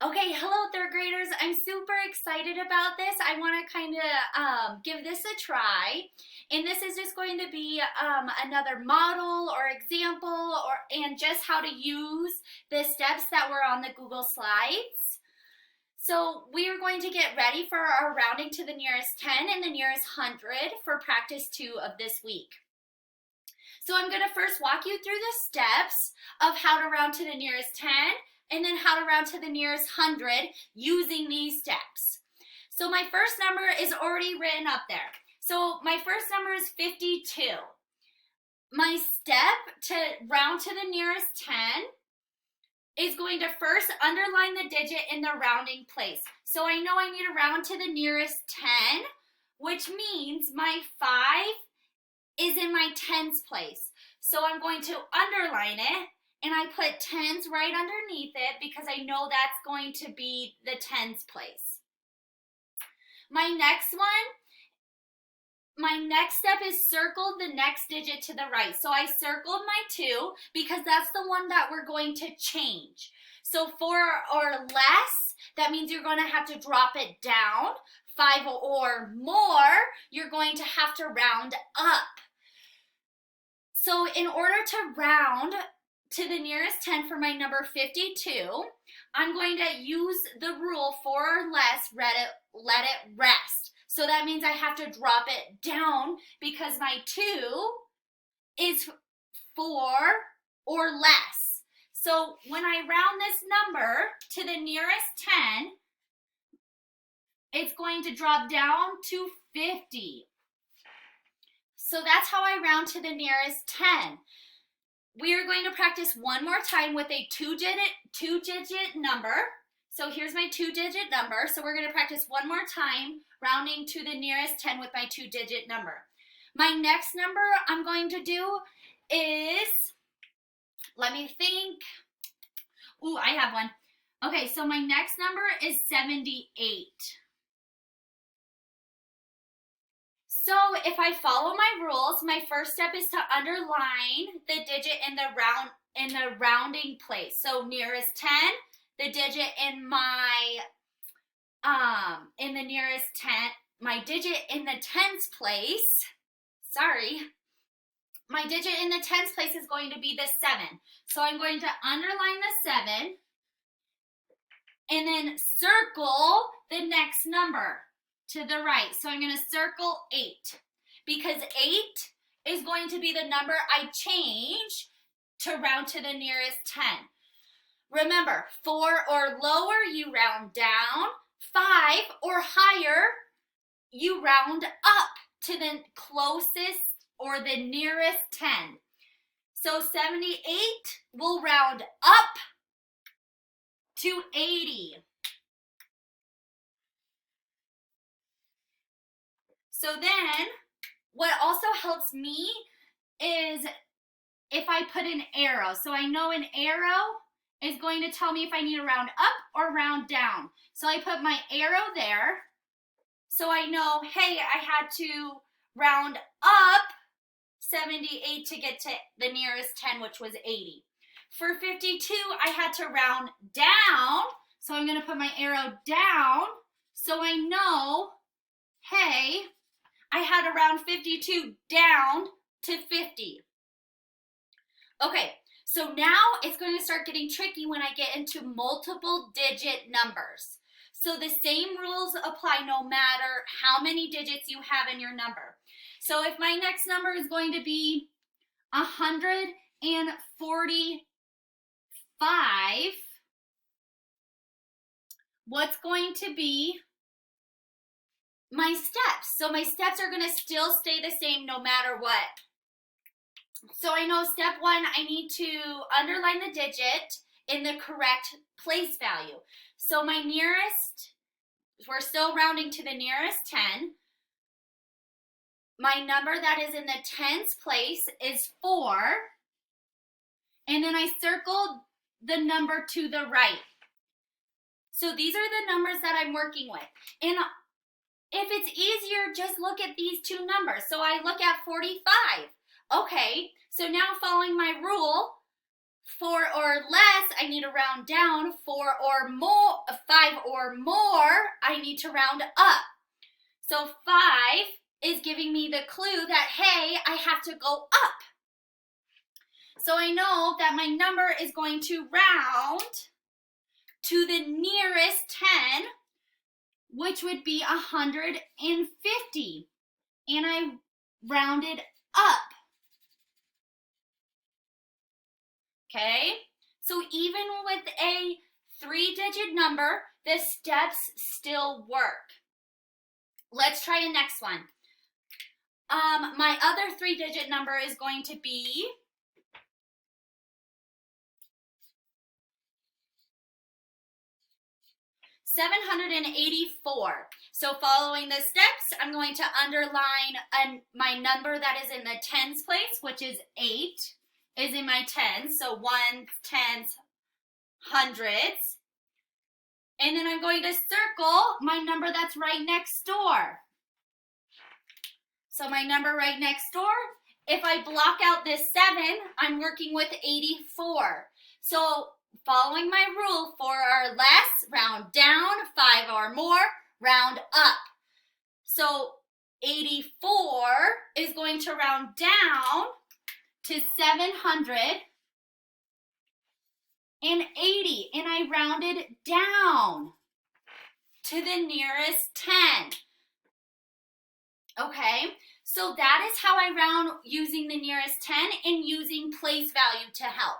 Okay, hello third graders. I'm super excited about this. I want to kind of give this a try. And this is just going to be another model or example and just how to use the steps that were on the Google Slides. So we are going to get ready for our rounding to the nearest 10 and the nearest 100 for practice 2 of this week. So I'm going to first walk you through the steps of how to round to the nearest 10 and then how to round to the nearest 100 using these steps. So my first number is already written up there. So my first number is 52. My step to round to the nearest 10 is going to first underline the digit in the rounding place. So I know I need to round to the nearest 10, which means my 5 is in my tens place. So I'm going to underline it, and I put tens right underneath it because I know that's going to be the tens place. My next step is circle the next digit to the right. So I circled my 2 because that's the one that we're going to change. So 4 or less, that means you're going to have to drop it down. 5 or more, you're going to have to round up. So in order to round to the nearest 10 for my number 52, I'm going to use the rule 4 or less, let it rest. So that means I have to drop it down because my 2 is 4 or less. So when I round this number to the nearest 10, it's going to drop down to 50. So that's how I round to the nearest 10. We are going to practice one more time with a two-digit number. So here's my 2-digit number. So we're going to practice one more time rounding to the nearest 10 with my 2-digit number. My next number I'm going to do is, let me think. Ooh, I have one. Okay, so my next number is 78. So if I follow my rules, my first step is to underline the digit in the rounding place. So nearest 10, the digit in my in the nearest 10, my digit in the tens place. Sorry. My digit in the tens place is going to be the 7. So I'm going to underline the 7 and then circle the next number to the right. So I'm going to circle 8 because 8 is going to be the number I change to round to the nearest 10. Remember, 4 or lower, you round down. 5 or higher, you round up to the closest or the nearest 10. So 78 will round up to 80. So then, what also helps me is if I put an arrow. So I know an arrow is going to tell me if I need to round up or round down. So I put my arrow there. So I know, hey, I had to round up 78 to get to the nearest 10, which was 80. For 52, I had to round down. So I'm going to put my arrow down so I know, hey, I had to round 52 down to 50. Okay, so now it's going to start getting tricky when I get into multiple digit numbers. So the same rules apply no matter how many digits you have in your number. So if my next number is going to be 145, what's going to be my steps? So my steps are going to still stay the same no matter what. So I know step 1, I need to underline the digit in the correct place value. So my nearest, we're still rounding to the nearest 10. My number that is in the tens place is 4. And then I circled the number to the right. So these are the numbers that I'm working with. And if it's easier, just look at these two numbers. So I look at 45. Okay, so now following my rule, 4 or less, I need to round down. 4 or more, 5 or more, I need to round up. So 5 is giving me the clue that, hey, I have to go up. So I know that my number is going to round to the nearest 10, which would be 150. And I rounded up. Okay? So even with a 3-digit number, the steps still work. Let's try a next one. My other 3-digit number is going to be 784. So following the steps, I'm going to underline my number that is in the tens place, which is 8, is in my tens. So ones, tens, hundreds. And then I'm going to circle my number that's right next door. So my number right next door, if I block out this 7, I'm working with 84. So following my rule, 4 or less, round down, 5 or more, round up. So 84 is going to round down to 780, and I rounded down to the nearest 10. Okay, so that is how I round using the nearest 10 and using place value to help.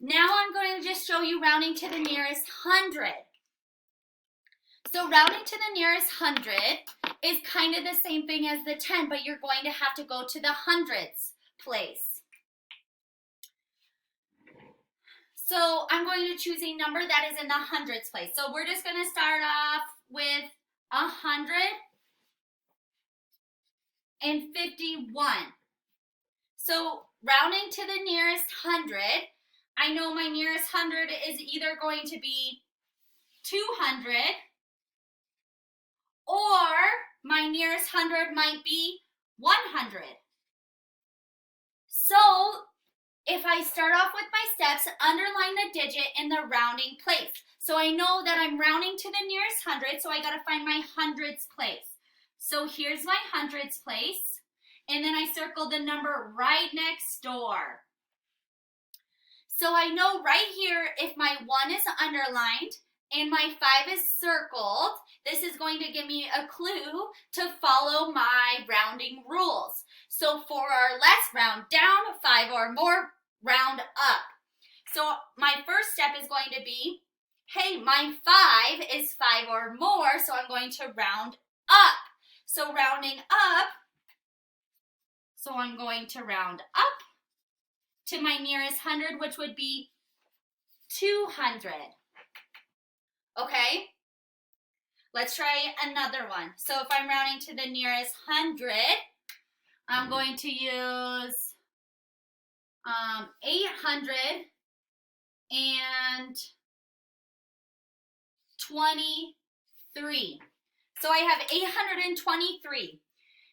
Now I'm going to just show you rounding to the nearest 100. So rounding to the nearest 100 is kind of the same thing as the 10, but you're going to have to go to the hundreds place. So I'm going to choose a number that is in the hundreds place. So we're just going to start off with 151. So rounding to the nearest 100, I know my nearest 100 is either going to be 200 or my nearest 100 might be 100. So if I start off with my steps, underline the digit in the rounding place. So I know that I'm rounding to the nearest 100, so I got to find my hundreds place. So here's my hundreds place, and then I circle the number right next door. So I know right here, if my 1 is underlined and my 5 is circled, this is going to give me a clue to follow my rounding rules. So 4 or less, round down, 5 or more, round up. So my first step is going to be, hey, my 5 is 5 or more, so I'm going to round up. So rounding up, so I'm going to round up to my nearest 100, which would be 200. Okay, let's try another one. So if I'm rounding to the nearest 100, I'm going to use 823. So I have 823.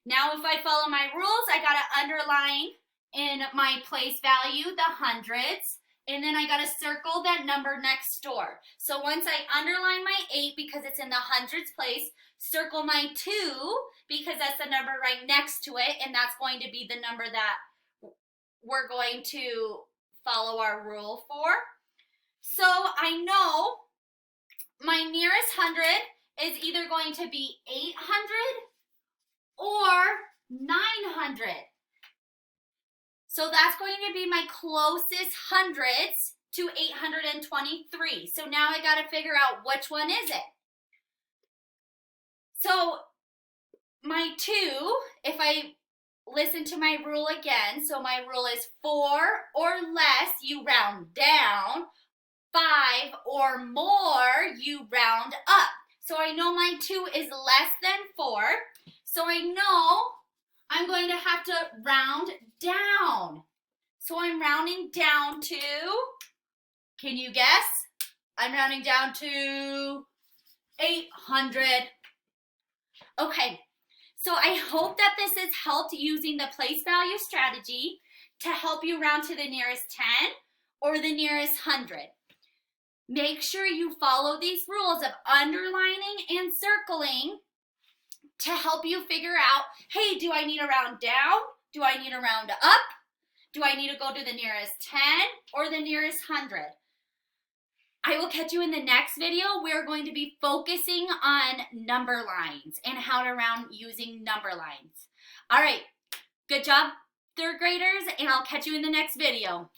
Now if I follow my rules, I got to underline in my place value the hundreds, and then I got to circle that number next door. So once I underline my 8 because it's in the hundreds place, circle my 2 because that's the number right next to it, and that's going to be the number that we're going to follow our rule for. So I know my nearest 100 is either going to be 800 or 900. So that's going to be my closest hundreds to 823. So now I got to figure out which one is it. So my 2, if I listen to my rule again, so my rule is 4 or less, you round down. 5 or more, you round up. So I know my 2 is less than 4. So I know I'm going to have to round down. So I'm rounding down to, can you guess? I'm rounding down to 800. Okay, so I hope that this has helped using the place value strategy to help you round to the nearest 10 or the nearest 100. Make sure you follow these rules of underlining and circling to help you figure out, hey, do I need a round down? Do I need a round up? Do I need to go to the nearest 10 or the nearest 100? I will catch you in the next video. We're going to be focusing on number lines and how to round using number lines. All right, good job, third graders, and I'll catch you in the next video.